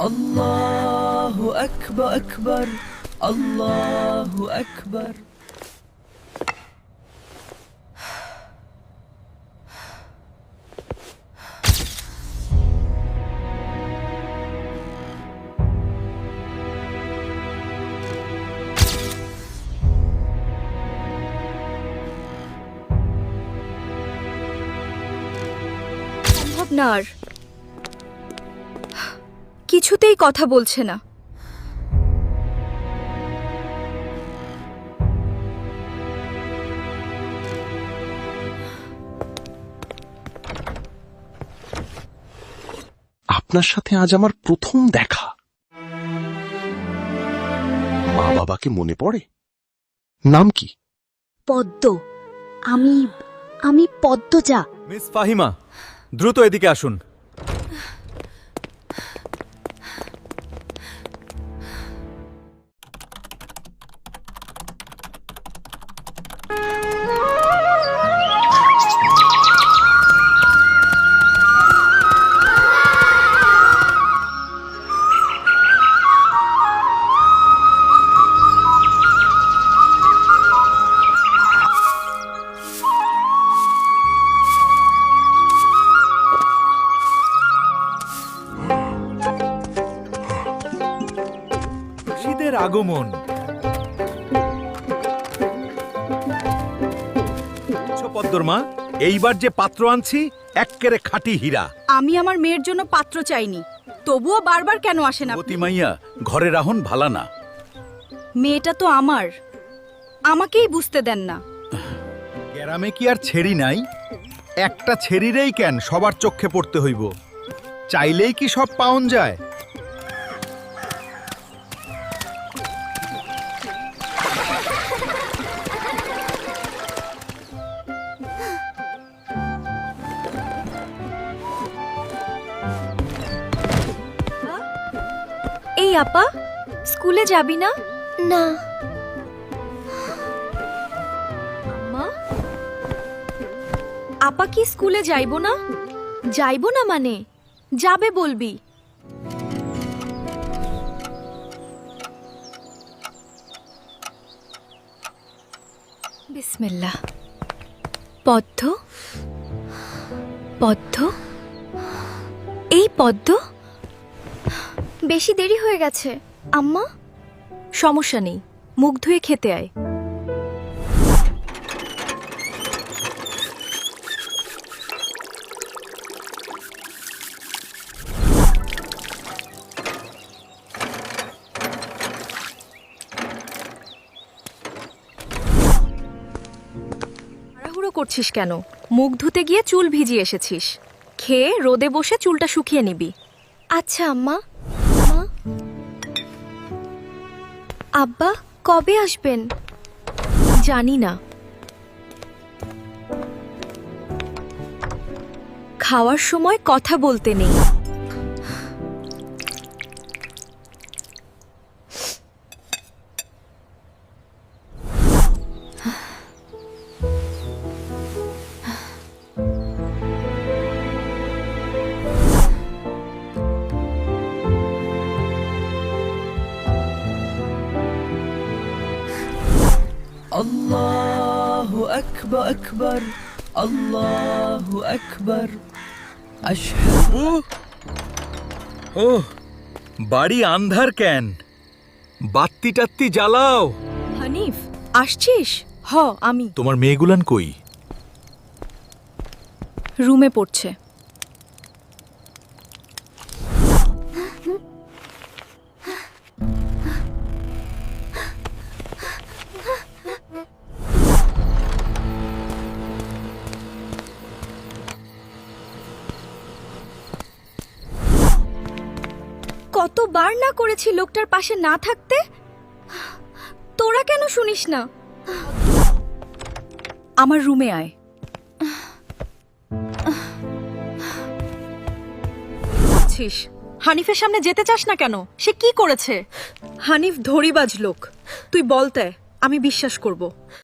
আল্লাহু আকবার আকবার আল্লাহু আকবার। সম্ভব না, আর কিছুতেই কথা বলছে না। আপনার সাথে আজ আমার প্রথম দেখা। মা বাবাকে মনে পড়ে? নাম কি? পদ্ম। আমি পদ্মজা। মিস ফাহিমা, দ্রুত এদিকে আসুন। খুশিদের আগমন। পদ্মর মা, এইবার যে পাত্র আনছি এক্কেরে খাঁটি হীরা। আমি আমার মেয়ের জন্য পাত্র চাইনি, তবুও বারবার কেন আসেন আপনি? মাইয়া, ঘরে রাহন ভালা না। মেয়েটা তো আমার, আমাকেই বুঝতে দেন না। গ্রামে কি আর ছেড়ি নাই? একটা ছেড়িরেই কেন সবার চোখে পড়তে হইব? চাইলেই কি সব পাওন যায়? এই আপা, স্কুলে যাবি না? না। মা, আপা কি স্কুলে যাইবো না? যাইবো না মানে যাবে বলবি। বিসমিল্লাহ। পদ্ম, পদ্ম, এই পদ্ম। বেশি দেরি হয়ে গেছে আম্মা। সমস্যা নেই, মুখ ধুয়ে খেতে আয়। তাড়াহুড়ো করছিস কেন? মুখ ধুতে গিয়ে চুল ভিজিয়ে এসেছিস। খেয়ে রোদে বসে চুলটা শুকিয়ে নিবি। আচ্ছা আম্মা। আব্বা কবে আসবেন? জানি না। খাওয়ার সময় কথা বলতে নেই। আল্লাহু আকবার আকবার আল্লাহু আকবার। আশহাদু। ও, বাড়ি আন্ধার কেন? বাত্তি টাত্তি জ্বালাও। হানিফ, আসছিস? আমি। তোমার মেয়েগুলান কই? রুমে পড়ছে। কতবার না করেছি লোকটার পাশে না থাকতে, তোরা কেন শুনিস না? আমার রুমে আয়। হানিফের সামনে যেতে চাস না কেন? সে কি করেছে? হানিফ ধরিবাজ লোক, তুই বলতে আমি বিশ্বাস করব।